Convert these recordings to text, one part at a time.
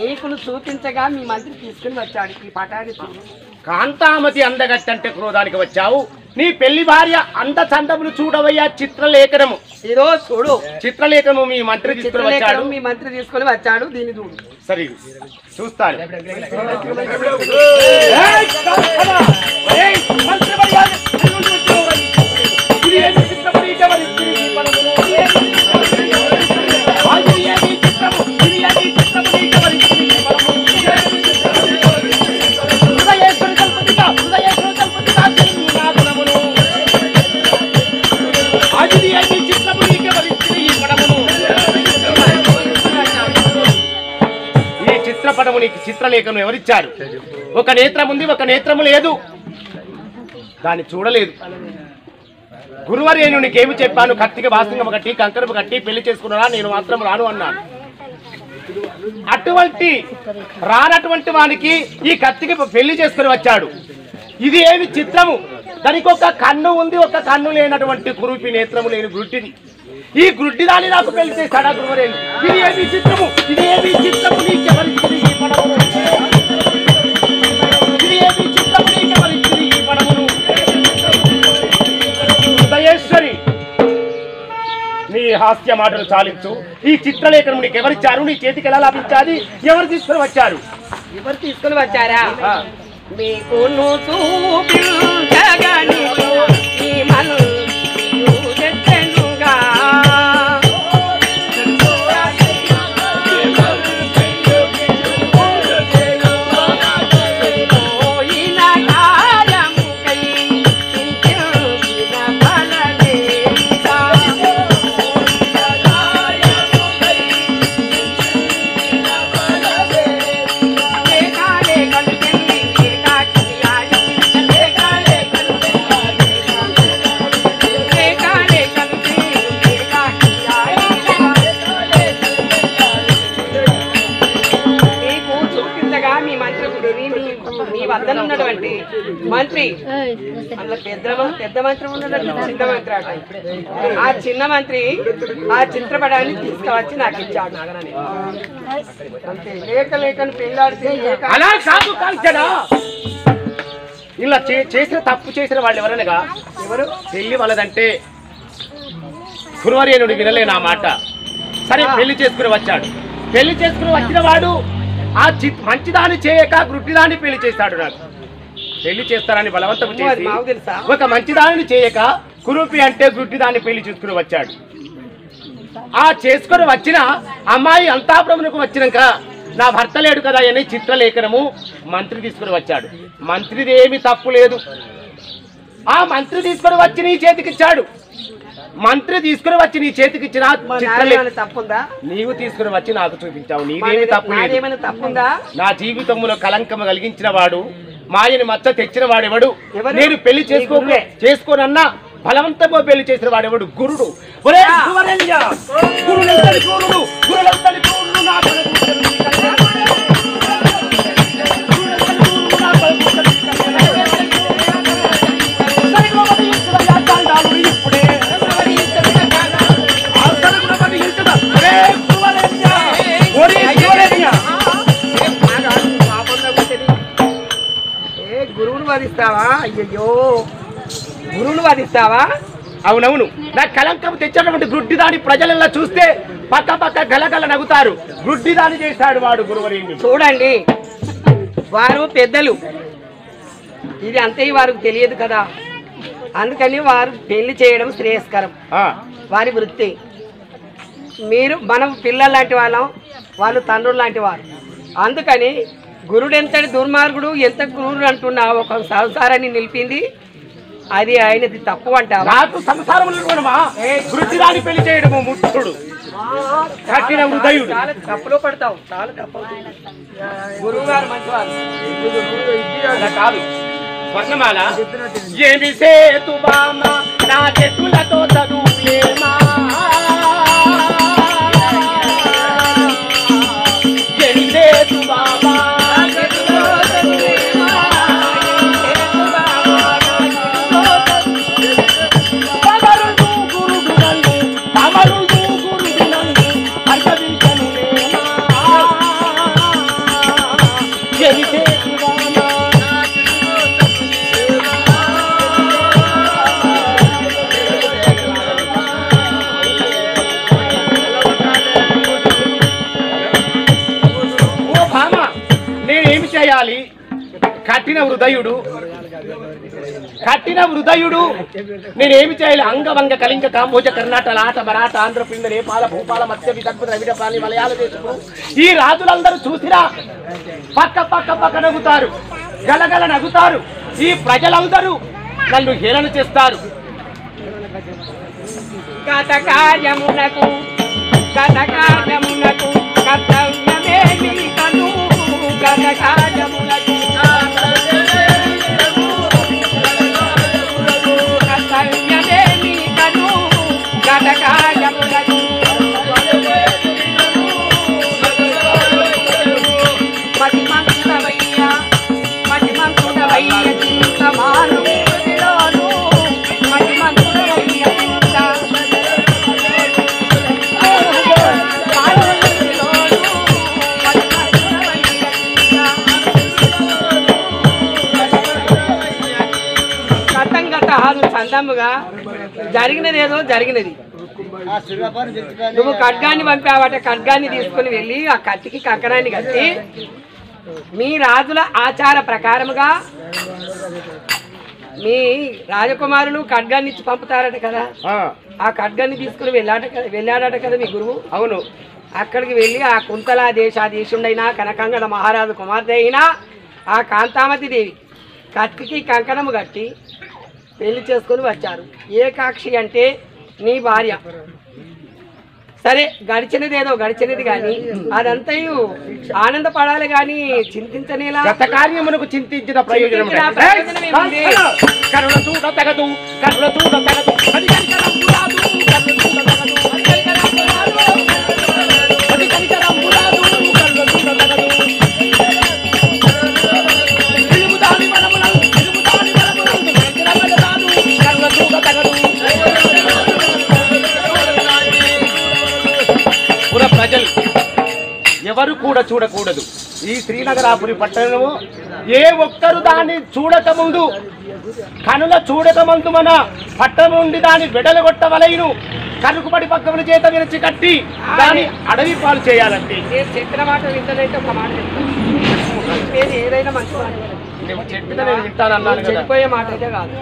నీకును చూపించగా మీ మంత్రి తీసుకుని వచ్చాడు ఈ పటాన్ని. కాంతామతి అందగట్టంటే క్రోధానికి వచ్చావు. నీ పెళ్లి భార్య అంద చందములు చూడవయ్యా. చిత్రలేఖనము ఇదో చూడు, చిత్రలేఖనము మీ మంత్రి తీసుకుని వచ్చాడు. మీ మంత్రి తీసుకొని వచ్చాడు, దీన్ని చూడు. సరే చూస్తాను. చిత్రపటము నీకు చిత్రలేఖను ఎవరిచ్చారు? ఒక నేత్రం ఉంది, ఒక నేత్రము లేదు. దాన్ని చూడలేదు. గురువర్యేను నీకేమి చెప్పాను? కత్తికి బాసింగము కట్టి కంకరము కట్టి పెళ్లి చేసుకున్నారా, నేను మాత్రం రాను అన్నాను. అటువంటి రానటువంటి వానికి ఈ కత్తికి పెళ్లి చేసుకుని వచ్చాడు. ఇది ఏమి చిత్రము? దానికి ఒక కన్ను ఉంది, ఒక కన్ను లేనటువంటి కురూపి నేత్రము లేని గుడ్డిది. ఈ గుడ్డి దాన్ని నాకు పెళ్లి చేస్తాడా గురువరేణు? ఇది ఏమి చిత్రము? ఇది ఏమి చిత్రము? నీకెవరిచ్చింది ఈ పడమును? ఇది ఏమి చిత్రము? నీకెవరిచ్చింది ఈ పడమును? దయేశ్వరి, నీ హాస్య మాటలు చాలించు. ఈ చిత్రలేఖనం నీకు ఎవరిచ్చారు? నీ చేతికి ఎలా లాభించాలి? ఎవరు తీసుకుని వచ్చారు? ఎవరు తీసుకుని వచ్చారా? మీకు చూపించగని ఈ మనసుగా ఉన్నటువంటి మంత్రి, అందులో పెద్ద మంత్రి ఉన్నటువంటి చిన్న మంత్రి అట. ఆ చిన్న మంత్రి ఆ చిత్రపటాన్ని తీసుకువచ్చి నాకు ఇచ్చాడు. అంతే, లేఖను పెళ్ళాడితే ఇలా చేసిన తప్పు చేసిన వాళ్ళు ఎవరనగా ఎవరు? పెళ్లి వాళ్ళదంటే గురువర్యేనుడు వినలే నా మాట. సరే పెళ్లి చేసుకుని వచ్చాడు. పెళ్లి చేసుకుని వచ్చిన వాడు ఆ మంచిదాన్ని చేయక గుడ్డిదాన్ని పెళ్లి చేస్తాడు. నాకు పెళ్లి చేస్తారని బలవంతం చేసి ఒక మంచిదాన్ని చేయక కురూపి అంటే గుడ్డిదాన్ని పెళ్లి చేసుకుని వచ్చాడు. ఆ చేసుకుని వచ్చిన అమ్మాయి అంతాపురమునకు వచ్చినాక నా భర్త లేడు కదా అని చిత్రలేఖనము మంత్రి తీసుకుని వచ్చాడు. మంత్రిది ఏమి తప్పు లేదు. ఆ మంత్రి తీసుకుని వచ్చి నీ చేతికిచ్చాడు. మంత్రి తీసుకుని వచ్చి నీ చేతికి ఇచ్చిన తప్పుందా? నీవు తీసుకుని వచ్చి నాకు చూపించావు. నీదేమి తప్పు లేదు. తప్పుందా? నా జీవితంలో కలంకము కలిగించిన వాడు, మాయని మచ్చ తెచ్చిన వాడెవడు? నేను పెళ్లి చేసుకోనన్నా బలవంతంగా పెళ్లి చేసిన వాడెవడు? గురుడు. గురువును వాదిస్తావా? అయ్యో, గురువును వాదిస్తావా? అవునవును. నా కలంకం తెచ్చినటువంటి గుడ్డిదాని ప్రజలలో చూస్తే పక్క పక్క గలగల నగుతారు. గుడ్డిదాని చేశాడు వాడు గురువరేణ్ణి. చూడండి, వారు పెద్దలు, ఇది అంతే వారికి తెలియదు కదా. అందుకని వారు పెళ్లి చేయడం శ్రేయస్కరం, వారి వృత్తి. మీరు మనం పిల్లలు లాంటి వాళ్ళం, వాళ్ళు తండ్రులు లాంటి వారు. అందుకని గురుడు ఎంతటి దుర్మార్గుడు, ఎంత క్రూరుడు అంటున్నా ఒక సంసారాన్ని నిలిపింది అది ఆయనది తప్పు అంటారు. నాకు సంసారం వృత్తిదాన్ని పెళ్లి చేయడము ముట్టుడు కఠిన హృదయుడు. చాలా తప్పులో పడతావు, చాలా తప్పు. గురువు గారు మంచివారు కాదు. స్వర్ణమాల ఏమి సేతు బామ నా చెట్టులతో చదువులేమా, ఏమి సేతు బామా కఠిన హృదయుడు నేనేమి చేయాలి? అంగవంగ కళింగ కాంబోజ కర్ణాటక లాట మరాఠ ఆంధ్రపిండ నేపాల భూపాల మత్స్య విదర్భ ద్రవిడ పాలి మలయాళ దేశము ఈ రాజులందరూ చూసినా పక్క నవ్వుతారు, గలగల నవ్వుతారు. ఈ ప్రజలందరూ నన్ను హేళన చేస్తారు. కర్తవ్యమేమి కను చందముగా జరిగినది ఏదో జరిగినది. నువ్వు ఖడ్గాన్ని పంపావట, ఖడ్గాన్ని తీసుకుని వెళ్ళి ఆ కత్తికి కంకణాన్ని కట్టి మీ రాజుల ఆచార ప్రకారముగా మీ రాజకుమారులు ఖడ్గాన్ని ఇచ్చి పంపుతారట కదా. ఆ ఖడ్గాన్ని తీసుకుని వెళ్ళాడట కదా మీ గురువు. అవును. అక్కడికి వెళ్ళి ఆ కుంతలా దేశాధీశుడైనా కనకంగద మహారాజు కుమార్తె అయినా ఆ కాంతామతి దేవి కత్తికి కంకణము కట్టి పెళ్లి చేసుకొని వచ్చారు. ఏకాక్షి అంటే నీ భార్య. సరే, గడిచినది ఏదో గడిచినది కానీ అదంతయు ఆనందపడాలి కానీ చింతించనేలా. గత కార్యమునకు చింతించిన ప్రయోజనం ప్రజలు ఎవరు కూడా చూడకూడదు. ఈ శ్రీనగరాపురి పట్టణము ఏ ఒక్కరు దాన్ని చూడకముందు కనుల చూడకముందు మన పట్టణం నుండి దాన్ని వెడలగొట్టవలైను. కనుకుబడి పక్కముల చేత విరచి కట్టి దాన్ని అడవి పాలు చేయాలంటే. చెప్పిన మాట వింటదైతే ఒక మాట చెప్తాను, ఏదైనా మంచి మాట చెప్పిన నేను వింటానన్నాను. చెడిపోయే మాట అయితే కాదు,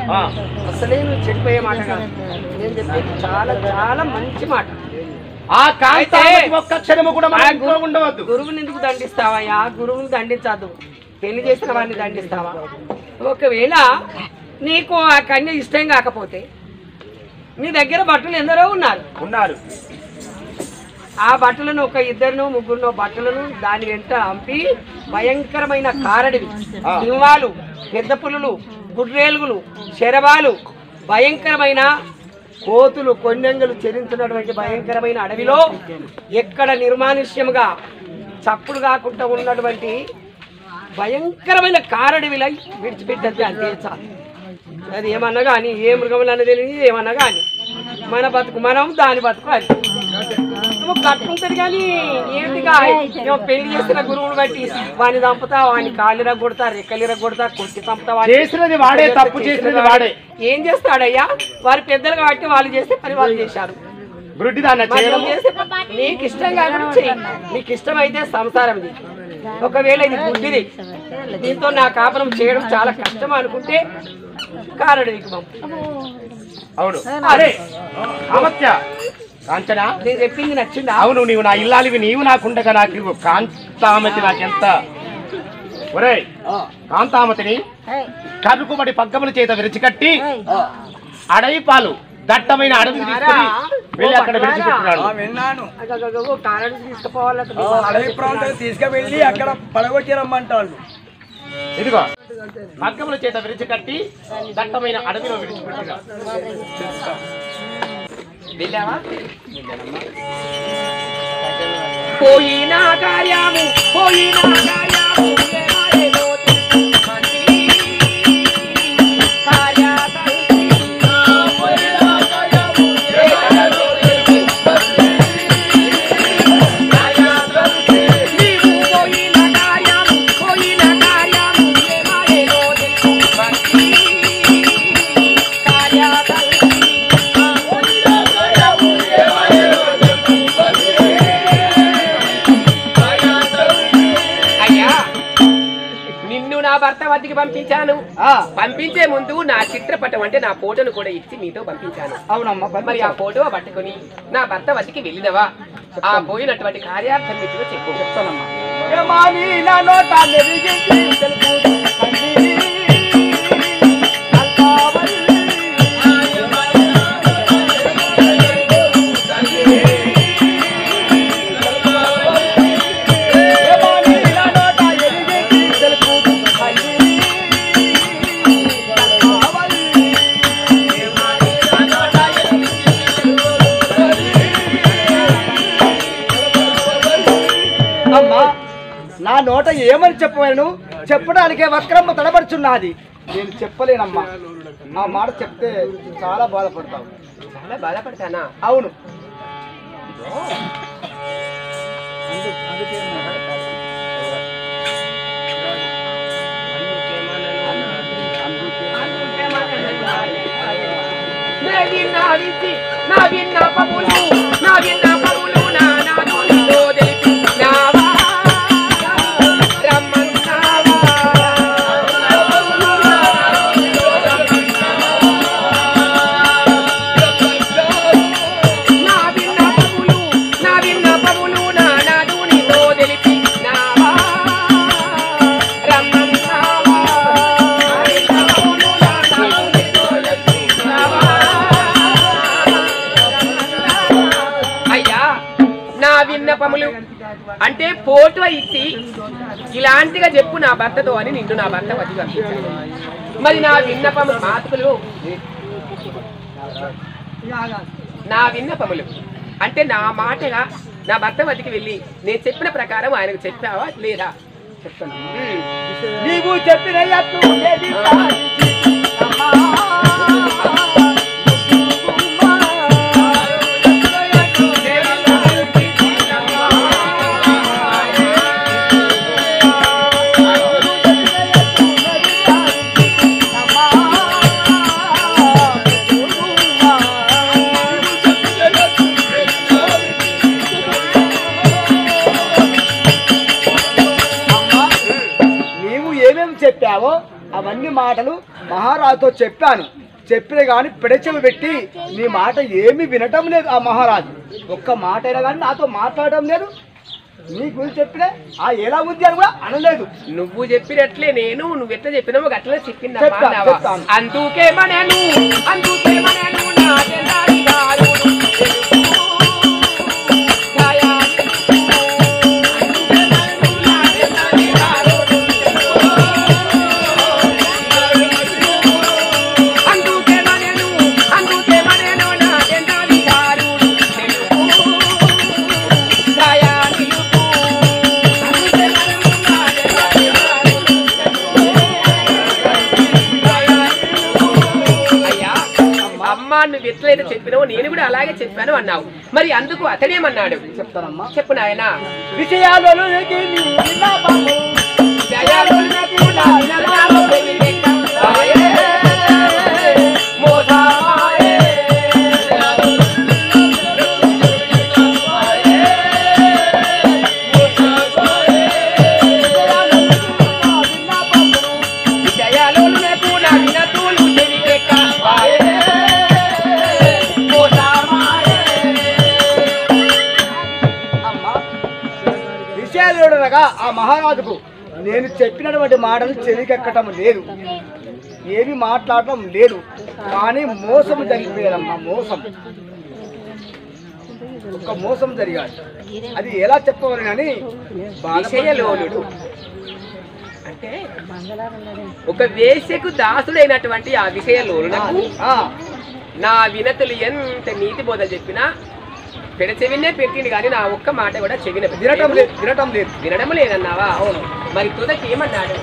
అసలే నువ్వు చెడిపోయే మాట కాదు. నేను చెప్పేది చాలా చాలా మంచి మాట. ఆ కాంతామతి ఒక్క క్షణము కూడా ఉండవద్దు. గురువుని ఎందుకు దండిస్తావయ్యా? గురువుని దండించద్దు, పెళ్లి చేసిన వాడిని దండిస్తావా? ఒకవేళ నీకు ఆ కన్య ఇష్టం కాకపోతే నీ దగ్గర భటులు ఎందరో ఉన్నారు. ఆ బట్టలను ఒక ఇద్దరునో ముగ్గురునో బట్టలను దాని వెంట అంపి భయంకరమైన కారడివి, సింహాలు, పెద్ద పులులు, గుడ్రేలుగులు, శరవాలు, భయంకరమైన కోతులు, కొండంగలు చెరించినటువంటి భయంకరమైన అడవిలో ఎక్కడ నిర్మానుష్యముగా చప్పుడు కాకుండా ఉన్నటువంటి భయంకరమైన కారడవిలై విడిచిపెట్టద్ది అంతే చాలు. అది ఏమన్నా కానీ ఏ మృగములు అన్నది ఏమన్నా కానీ మన బతుకు మనం, దాని బతుకు అది నువ్వు కట్టుకుంటుంది. కానీ ఏంటిగా పెళ్లి చేసిన గురువుని బట్టి వాడిని చంపుతా, వాడిని కాళ్ళిర కొడతా, రెక్కలిర కొడతా, కొట్టి చంపుతా. చేసినది వాడే, తప్పు చేసినది వాడే. ఏం చేస్తాడయ్యా? వారి పెద్దలు కాబట్టి వాళ్ళు చేస్తే పని వాళ్ళు చేశారు. నీకు ఇష్టం కాకుండా చెయ్యి. నీకు ఇష్టమైతే సంసారం ఇది. ఒకవేళ ఇది బుద్ధిది, దీంతో నా కాపురం చేయడం చాలా కష్టం అనుకుంటే కారడు నీకు పంపు. అవును. అరే అమత్య కాంచనా, నేను చెప్పింది నచ్చిందా? అవును, నీవు నా ఇల్లాలివి, నీవు నాకుండగా నాకు కాంతామతి నాకెంత. ఒరే కాంతామతిని కరుకుబడి పగ్గముల చేత విరిచికట్టి అడవి పాలు దట్టమైన అడవికి తీసుకుని వెళ్ళి అక్కడ విడిచిపెట్టినాడు. అడవి ప్రాంతం తీసుకువెళ్ళి అక్కడ పడగొట్టి రమ్మంటాడు. ఇదిగో పగ్గముల చేత విరిచికట్టి దట్టమైన అడవిలో విడిచిపెట్టినాడు. పోయినా కార్యము వద్దకి పంపించాను. పంపించే ముందు నా చిత్రపటం అంటే నా ఫోటోను కూడా ఇచ్చి మీతో పంపించాను. అవునమ్మా. మరి ఆ ఫోటో పట్టుకుని నా భర్త వద్దకి వెళ్ళినవా? ఆ పోయినటువంటి కార్యార్థం మీతో చెప్పు. చెప్తానమ్మా. నా నోట ఏమని చెప్పలేను, చెప్పడానికే వక్రమ్మ తడబడుచున్నది. నేను చెప్పలేనమ్మా. ఆ మాట చెప్తే చాలా బాధపడతావు. చాలా బాధపడతానా? అవును. అంటే ఫోటో ఇచ్చి ఇలాంటిగా చెప్పు నా భర్తతో అని నిన్ను నా భర్త వచ్చి పంపించాను. మరి నా విన్నపములు మాతులు నా విన్నపములు అంటే నా మాటగా నా భర్త వద్దకి వెళ్ళి నేను చెప్పిన ప్రకారం ఆయనకు చెప్పావా లేదా? చెప్తాను. నీవు చెప్పిన చెప్పావో అవన్నీ మాటలు మహారాజుతో చెప్పాను. చెప్పిన కానీ పెడచెవి పెట్టి నీ మాట ఏమీ వినటం లేదు. ఆ మహారాజు ఒక్క మాట అయినా కానీ నాతో మాట్లాడటం లేదు. నీ గురించి చెప్పినా ఆ ఎలా ఉంది అని కూడా అనలేదు. నువ్వు చెప్పినట్లే నేను నువ్వు ఎట్లా చెప్పినావు అట్లా చెప్పింది. అందుకేమనను నువ్వు ఎట్లయితే చెప్పినావు నేను కూడా అలాగే చెప్పాను అన్నావు. మరి అందుకు అతడేమన్నాడు చెప్తానమ్మా. చెప్పు నాయన. విషయాలు ఆ మహారాజుకు నేను చెప్పినటువంటి మాటలు చెవికెక్కటం లేదు, ఏమి మాట్లాడటం లేదు. కానీ మోసం జరిగిపోయాదమ్మా. ఒక మోసం జరిగాడు. అది ఎలా చెప్పవాలి అని విషయలోనుడు అంటే ఒక వేశ్యకు దాసుడైనటువంటి ఆ విషయలోనునకు నా వినతులు ఎంత నీతి బోధ చెప్పినా పెడచెవినే పెట్టింది కానీ నా ఒక్క మాట కూడా చెవిన వినడం లేదన్నావా? అవును. మరి తుదకి ఏమన్నాడు?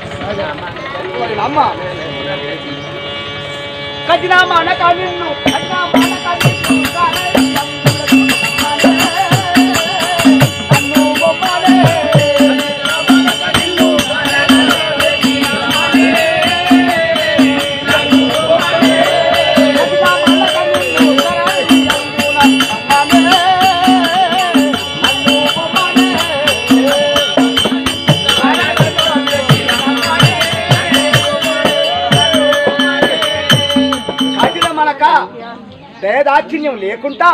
దయదాక్షిణ్యం లేకుండా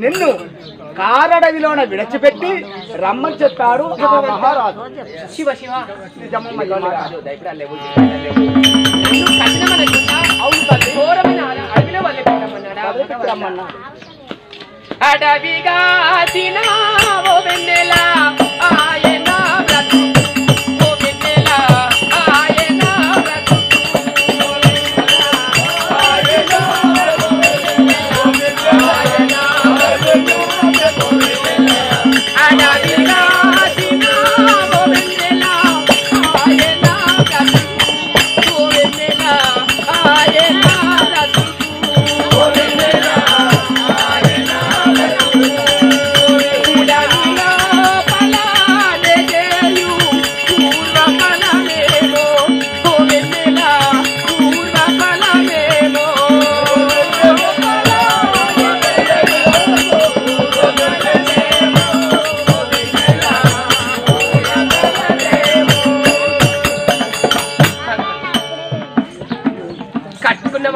నిన్ను కారడవిలోన విడిచిపెట్టి రమ్మని చెప్పాడు ఆ మహారాజు. శివ శివ నిజమమ్మ ఈ మాట. అవును తల్లి, ఘోరమైన అడవిలో వదిలిపెట్టమన్నాడా? అడవిగా తినావో వెన్నెల ఆయన బ్రతుకు, ఓ వెన్నెల ఆయన బ్రతుకు, అడవిగా తినావో వెన్నెల ఆయన బ్రతుకు, ఓ వెన్నెల ఆయన బ్రతుకు, ఓ వెన్నెల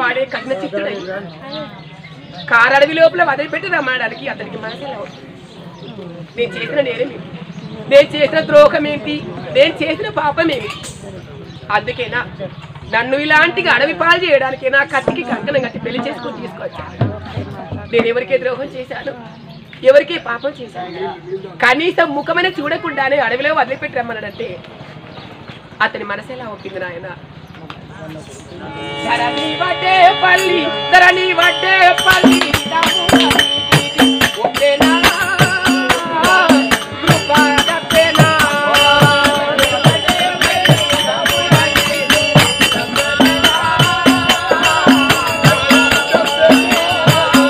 వాడే కఠిన చిత్తుడై కారడవి లోపల వదిలిపెట్టి రమ్మడానికి అతనికి మనసులో నేను చేసిన నేరమేమి, నేను చేసిన ద్రోహం ఏంటి, నేను చేసిన పాపమేమి? అందుకేనా నన్ను ఇలాంటి అడవి పాలు చేయడానికి నా కత్తికి కంకణం కట్టి పెళ్లి చేసుకొని తీసుకొచ్చాను. నేను ఎవరికే ద్రోహం చేశాను, ఎవరికే పాపం చేశాను? కనీసం ముఖమైన చూడకుండానే అడవిలో వదిలిపెట్టి రమ్మన్నాడంటే అతని మనసు ఎలా ఒప్పింది నాయన? ధరణి వడ్డే పల్లి, ధరణి వడ్డే పల్లి, ఒప్పేనా కృపా తప్పేనా?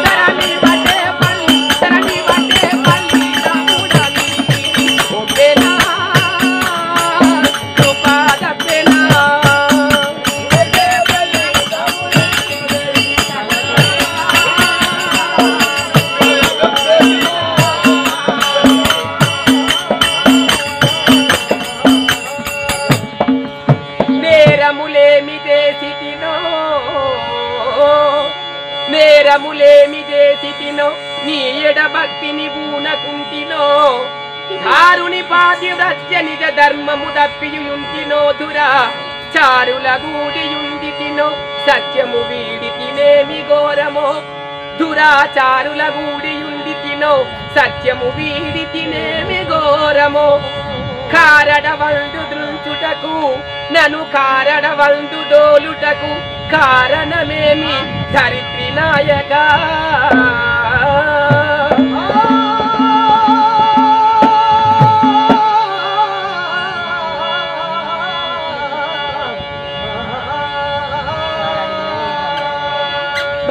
ధరణి వడ్డే పల్లి, ధరణి వడ్డే పల్లి, ఒప్పేనా కృపా తప్పేనా? నేరములేమి చేసితినో నీ ఎడ భక్తిని బూనకుంటినో, ధారుని పాతివ్రత్య నిజ ధర్మము దప్పియుంటినో, దురా చారుల గూడియుండి తినో సత్యము వీడి తినేమి ఘోరమో, దురాచారుల గూడియుండి తినో సత్యము వీడి తినేమి ఘోరమో. కారడవందు దృంచుటకు నను కారడవందు దోలుటకు కారణమేమి ధరిత్రి నాయక?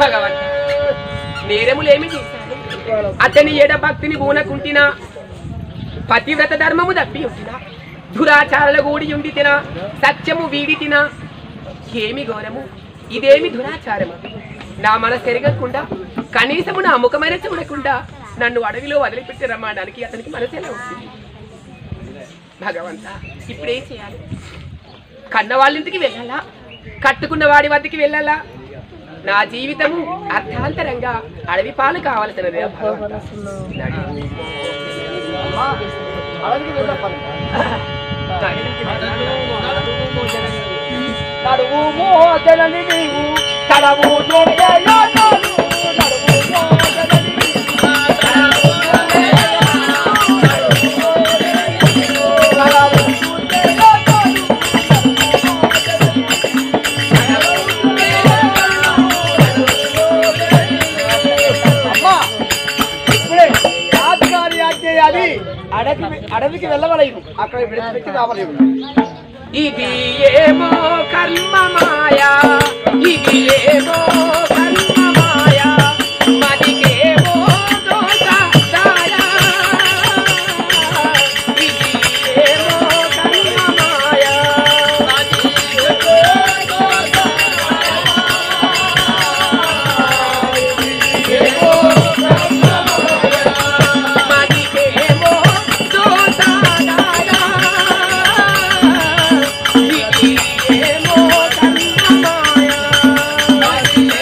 భగవంత నేరములేమి చేశాను? అతని ఎడ భక్తిని బూనకుంటినా, పతివ్రత ధర్మము దప్పి ఉంటినా, దురాచారాల గూడి ఉండి తినా, సత్యము వీడి తినా, ఏమి ఘోరము, ఇదేమి దురాచారము? నా మనసు ఎరగకుండా కనీసము నా ముఖమైన చూడకుండా నన్ను అడవిలో వదిలిపెట్టి రమ్మడానికి అతనికి మనసు ఎలా వచ్చింది? భగవంత ఇప్పుడేం చేయాలి? కన్న వాళ్ళింటికి వెళ్ళాలా, కట్టుకున్న వాడి వద్దకి వెళ్ళాలా? నా జీవితము అర్థాంతరంగా అడవి పాలు కావలసినదే భగవంత. నడువు మోదలని నీవు తడవు అడవికి వెళ్ళవలేదు, అక్కడ విడిచిపెట్టి రావలేదు. ఇది ఏమో కర్మ మాయా, ఇది ఏమో కర్మ మాయా, మదికేమో దోష దాయా, ఇది ఏమో కర్మ మాయా, మదికేమో దోష దాయా, ఇదేమో కర్మ మాయా, మదికేమో దోష దాయా. ఏమో కర్మ మాయా,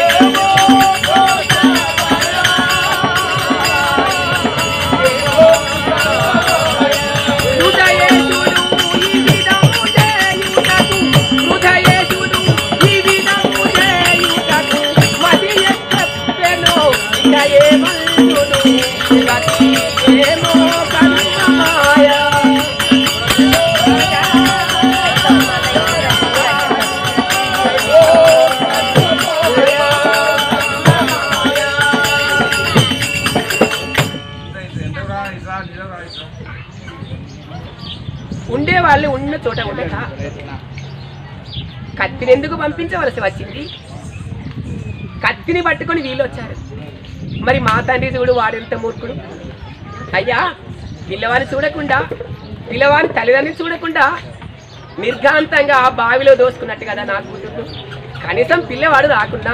ఏమో వాళ్ళు ఉన్న చోట ఉండగా కత్తిని ఎందుకు పంపించవలసి వచ్చింది? కత్తిని పట్టుకొని వీళ్ళు వచ్చారు. మరి మా తండ్రి చూడు వాడెంత మూర్ఖుడు. అయ్యా, పిల్లవాడిని చూడకుండా, పిల్లవాడిని తల్లిదండ్రిని చూడకుండా నిర్ఘాంతంగా ఆ బావిలో దోసుకున్నట్టు కదా నా కూతురు. కనీసం పిల్లవాడు రాకుండా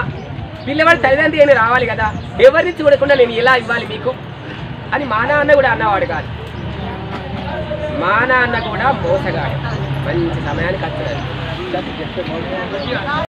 పిల్లవాడు తల్లిదండ్రి ఏమి రావాలి కదా, ఎవరిని చూడకుండా నేను ఎలా ఇవ్వాలి మీకు అని మా నాన్న కూడా అన్నవాడు కాదు. మా నాన్న కూడా మోసగాడు, మంచి సమయానికి వస్తున్నాడు.